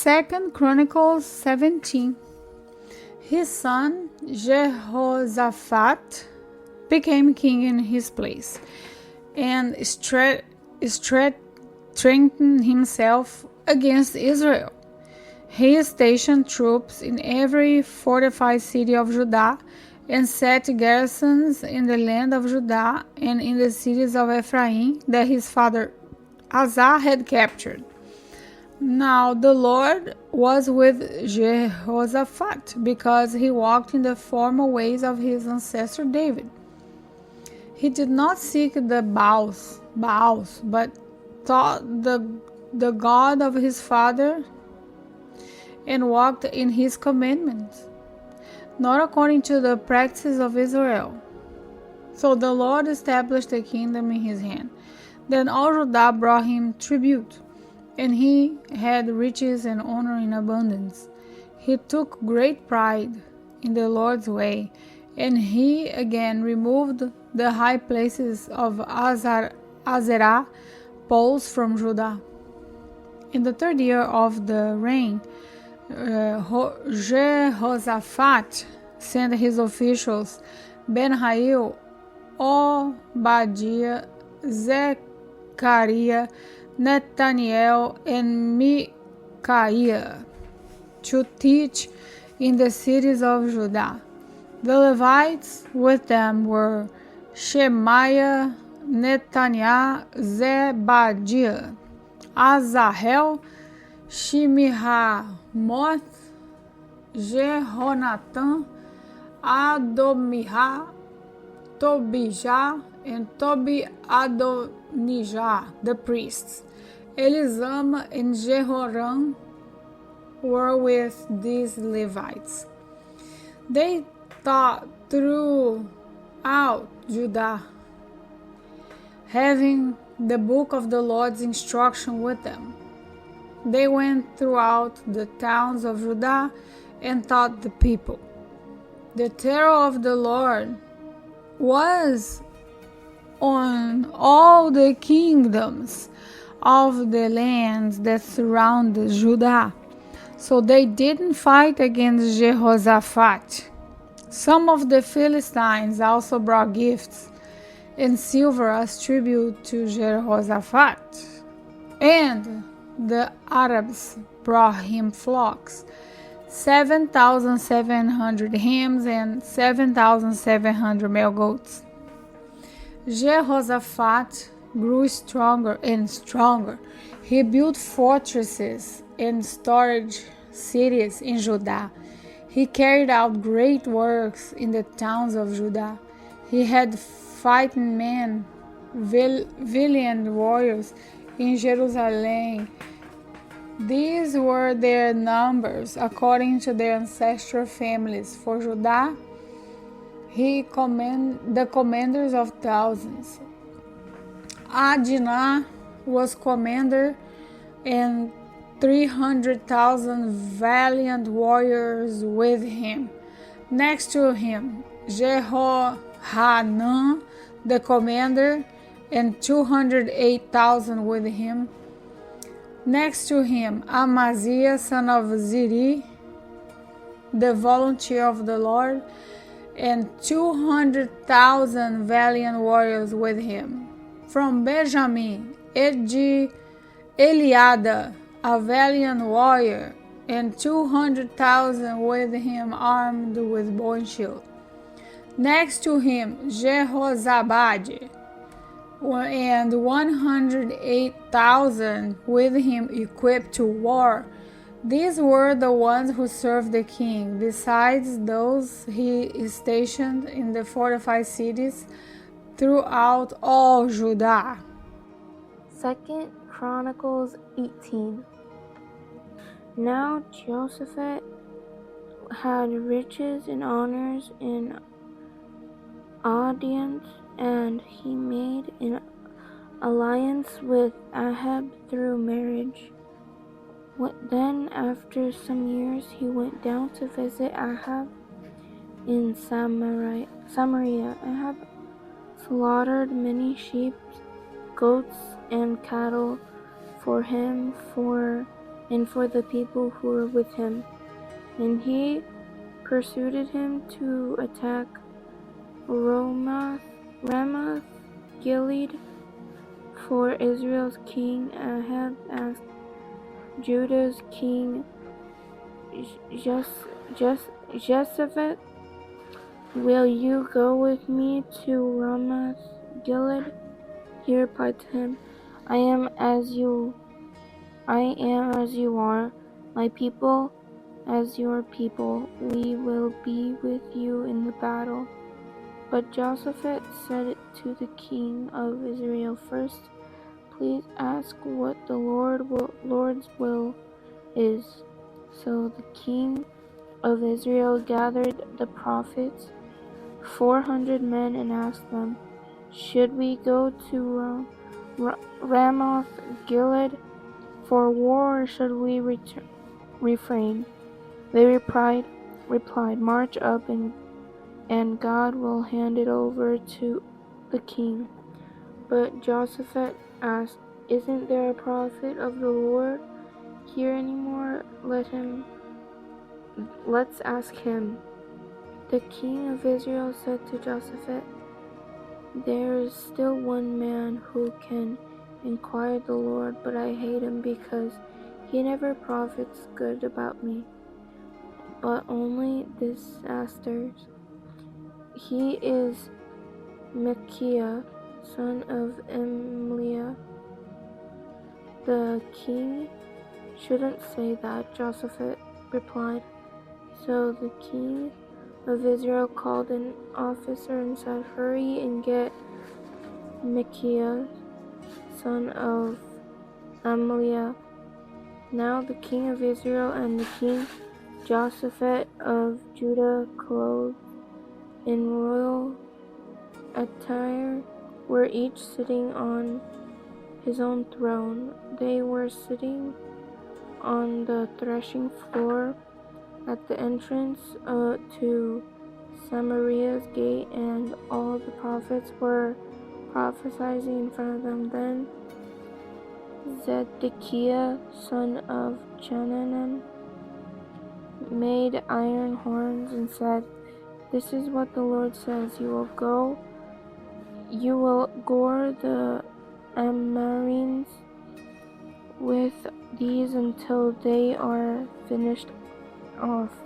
2 Chronicles 17. His son Jehoshaphat became king in his place, and strengthened himself against Israel. He stationed troops in every fortified city of Judah and set garrisons in the land of Judah and in the cities of Ephraim that his father Asa had captured. Now the Lord was with Jehoshaphat because he walked in the former ways of his ancestor David. He did not seek the Baals, but sought the God of his father and walked in his commandments, not according to the practices of Israel. So the Lord established a kingdom in his hand. Then all Judah brought him tribute, and he had riches and honor in abundance. He took great pride in the Lord's way, and he again removed the high places of Asherah poles from Judah. In the 3rd year of the reign, Jehoshaphat sent his officials Ben-Hail, Obadiah, Zechariah, Nathaniel, and Micaiah to teach in the cities of Judah. The Levites with them were Shemaiah, Nethaniah, Zebadiah, Asahel, Shimiramoth, Jehonatan, Adomijah, Tobijah, and Tobi-Adonijah, the priests. Elizama and Jehoram were with these Levites. They taught throughout Judah, having the book of the Lord's instruction with them. They went throughout the towns of Judah and taught the people. The terror of the Lord was on all the kingdoms of the lands that surrounded Judah, so they didn't fight against Jehoshaphat. Some of the Philistines also brought gifts and silver as tribute to Jehoshaphat, and the Arabs brought him flocks, 7,700 hams and 7,700 male goats. Jehoshaphat grew stronger and stronger. He built fortresses and storage cities in Judah. He carried out great works in the towns of Judah. He had fighting men, valiant warriors in Jerusalem. These were their numbers according to their ancestral families. For Judah, the commanders of thousands. Adinah was commander, and 300,000 valiant warriors with him. Next to him, Jehohanan, the commander, and 208,000 with him. Next to him, Amaziah, son of Zeri, the volunteer of the Lord, and 200,000 valiant warriors with him. From Benjamin, Eliada, a valiant warrior, and 200,000 with him armed with bow and shield. Next to him, Jehozabad, and 108,000 with him equipped to war. These were the ones who served the king, besides those he stationed in the fortified cities throughout all Judah. 2 Chronicles 18. Now Jehoshaphat had riches and honors and audience, and he made an alliance with Ahab through marriage. Then, after some years, he went down to visit Ahab in Samaria. Ahab slaughtered many sheep, goats, and cattle for him, for and for the people who were with him. And he persuaded him to attack Ramoth Gilead, for Israel's king Ahab asked Judah's king Jehoshaphat, "Will you go with me to Ramoth Gilead?" He replied to him, I am as you are, my people as your people. We will be with you in the battle. But Jehoshaphat said to the king of Israel, "First, please ask what the Lord's will is." So the king of Israel gathered the prophets, 400 men, and asked them, "Should we go to Ramoth Gilead for war, or should we refrain?" They replied, "March up, and God will hand it over to the king." But Jehoshaphat asked, "Isn't there a prophet of the Lord here anymore? Let's ask him." The king of Israel said to Jehoshaphat, "There is still one man who can inquire the Lord, but I hate him because he never profits good about me, but only disasters. He is Micaiah, son of Imlah." "The king shouldn't say that," Jehoshaphat replied. So the king of Israel called an officer and said, "Hurry and get Micaiah, son of Imlah." Now the king of Israel and the king Jehoshaphat of Judah, clothed in royal attire, were each sitting on his own throne. They were sitting on the threshing floor at the entrance to Samaria's gate, and all the prophets were prophesying in front of them. Then Zedekiah, son of Chenaanah, made iron horns and said, "This is what the Lord says, you will gore the Ammonites with these until they are finished off."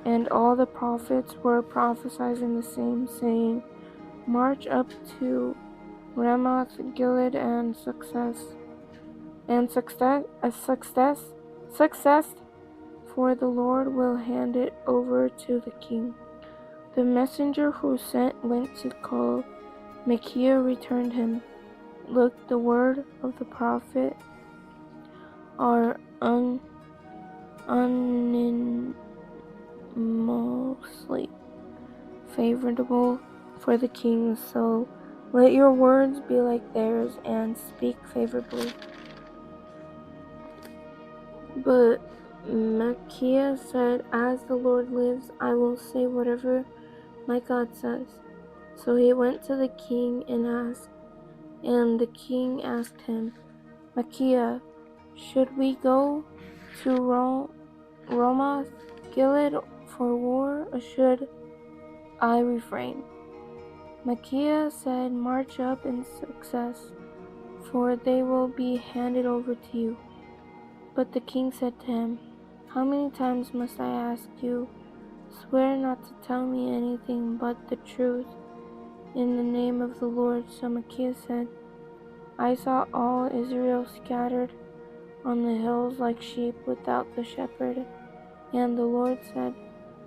And all the prophets were prophesying the same, saying, "March up to Ramoth Gilead and success, for the Lord will hand it over to the king." The messenger who went to call Micaiah returned him, "Look, the word of the prophet are unanimously favorable for the king, so let your words be like theirs and speak favorably." But Micaiah said, "As the Lord lives, I will say whatever my God says." So he went to the king and the king asked him, "Micaiah, should we go to Ramoth Gilead for war, or should I refrain?" Micaiah said, "March up in success, for they will be handed over to you." But the king said to him, "How many times must I ask you? Swear not to tell me anything but the truth in the name of the Lord." So Micaiah said, "I saw all Israel scattered on the hills like sheep without the shepherd. And the Lord said,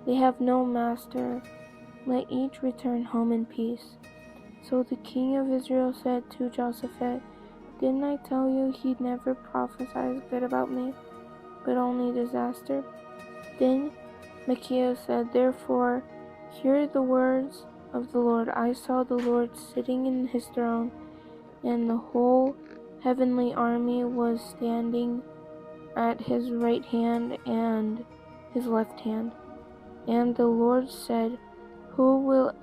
'They have no master. Let each return home in peace.'" So the king of Israel said to Jehoshaphat, "Didn't I tell you he never prophesies good about me, but only disaster?" Then Micaiah said, "Therefore, hear the words of the Lord. I saw the Lord sitting in his throne, and the whole heavenly army was standing at his right hand and his left hand. And the Lord said, 'Who will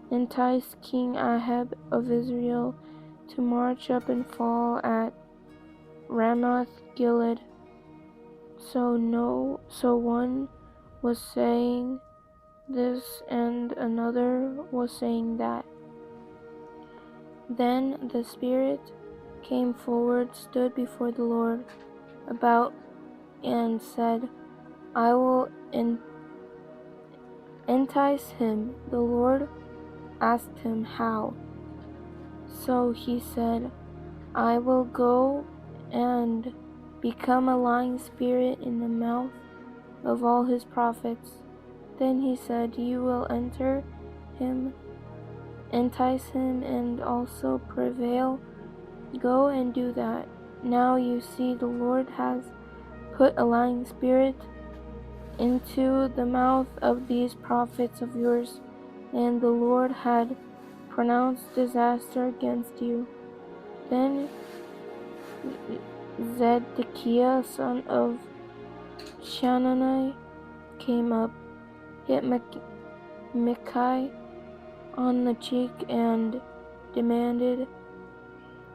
entice King Ahab of Israel to march up and fall at Ramoth Gilead?' So one was saying this and another was saying that. Then the Spirit came forward, stood before the Lord about, and said, I will entice him. The Lord asked him how. So he said, I will go and become a lying spirit in the mouth of all his prophets. Then he said, you will entice him, and also prevail. Go and do that. Now you see the Lord has put a lying spirit into the mouth of these prophets of yours, and the Lord had pronounced disaster against you. Then Zedekiah, son of Chanani, came up, hit Micaiah on the cheek, and demanded,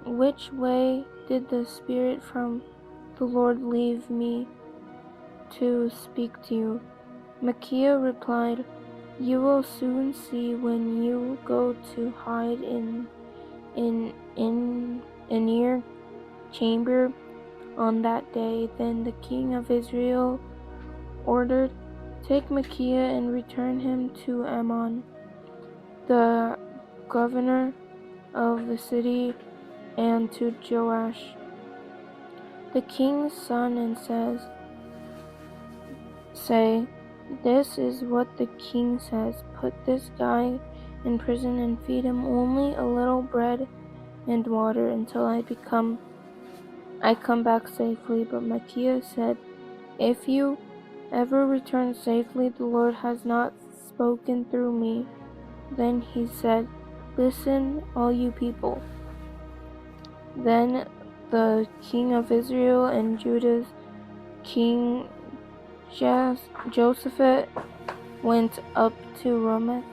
which way did the Spirit from the Lord leave me to speak to you? Micaiah replied, you will soon see when you go to hide in your chamber on that day. Then the king of Israel ordered, take Micaiah and return him to Ammon, the governor of the city, and to Joash, the king's son, and say, this is what the king says, put this guy in prison and feed him only a little bread and water until I come back safely. But Micaiah said, if you ever return safely, the Lord has not spoken through me. Then he said, listen, all you people. Then the king of Israel and Judah's king Jehoshaphat went up to Ramoth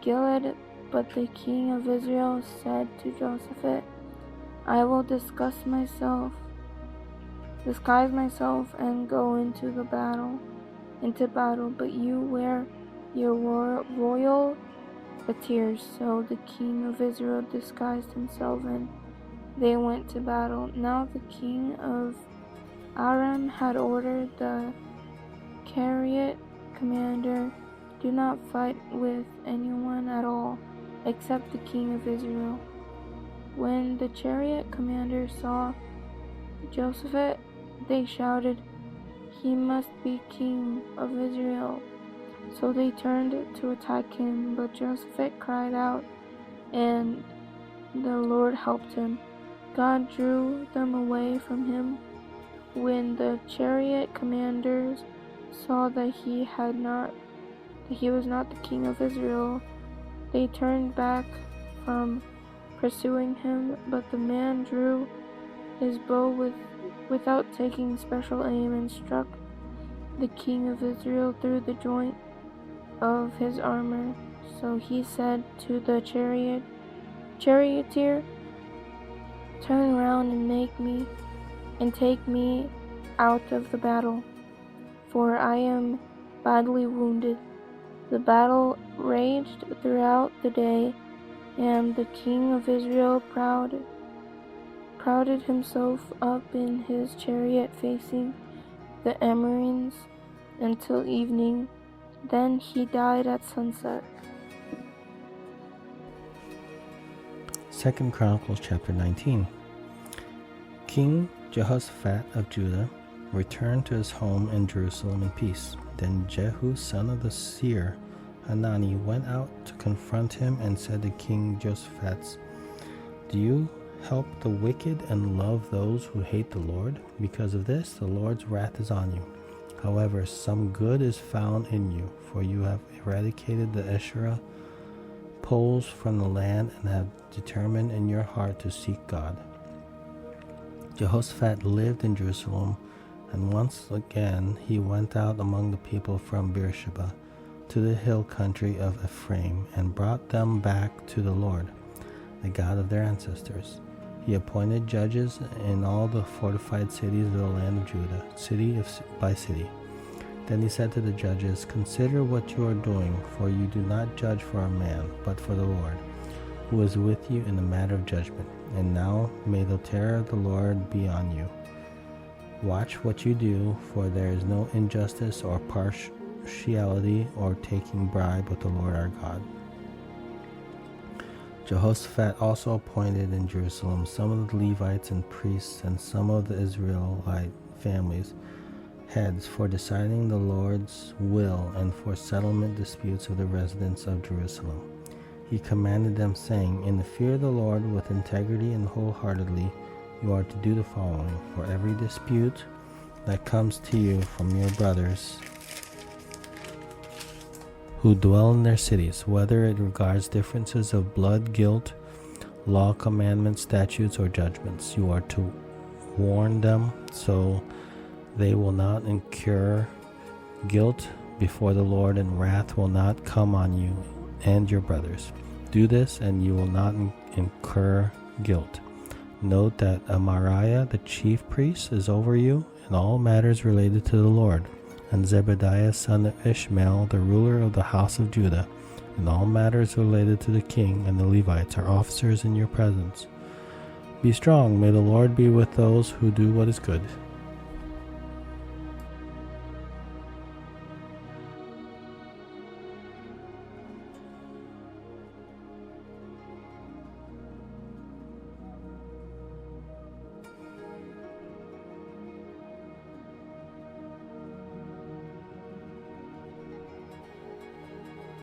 Gilead, but the king of Israel said to Jehoshaphat, I will disguise myself and go into battle, but you wear your royal attires. So the king of Israel disguised himself, and they went to battle. Now the king of Aram had ordered the chariot commander, do not fight with anyone at all, except the king of Israel. When the chariot commander saw Jehoshaphat, they shouted, he must be king of Israel. So they turned to attack him, but Jehoshaphat cried out, and the Lord helped him. God drew them away from him. When the chariot commanders saw that he was not the king of Israel, they turned back from pursuing him, but the man drew his bow without taking special aim and struck the king of Israel through the joint of his armor. So he said to the charioteer, turn around and take me out of the battle, for I am badly wounded. The battle raged throughout the day, and the king of Israel prouded himself up in his chariot facing the Ammonites until evening. Then he died at sunset. 2 Chronicles chapter 19. King Jehoshaphat of Judah returned to his home in Jerusalem in peace. Then Jehu, son of the seer Hanani, went out to confront him and said to King Jehoshaphat, do you help the wicked and love those who hate the Lord? Because of this, the Lord's wrath is on you. However, some good is found in you, for you have eradicated the Asherah poles from the land and have determined in your heart to seek God. Jehoshaphat lived in Jerusalem, and once again he went out among the people from Beersheba to the hill country of Ephraim, and brought them back to the Lord, the God of their ancestors. He appointed judges in all the fortified cities of the land of Judah, city by city. Then he said to the judges, "Consider what you are doing, for you do not judge for a man, but for the Lord, who is with you in the matter of judgment. And now may the terror of the Lord be on you. Watch what you do, for there is no injustice or partiality or taking bribe with the Lord our God." Jehoshaphat also appointed in Jerusalem some of the Levites and priests and some of the Israelite families, heads for deciding the Lord's will and for settlement disputes of the residents of Jerusalem. He commanded them, saying, "In the fear of the Lord with integrity and wholeheartedly, you are to do the following. For every dispute that comes to you from your brothers who dwell in their cities, whether it regards differences of blood, guilt, law, commandments, statutes, or judgments, you are to warn them so they will not incur guilt before the Lord, and wrath will not come on you and your brothers. Do this, and you will not incur guilt. Note that Amariah, the chief priest, is over you in all matters related to the Lord, and Zebediah, son of Ishmael, the ruler of the house of Judah, in all matters related to the king and the Levites, are officers in your presence. Be strong, may the Lord be with those who do what is good.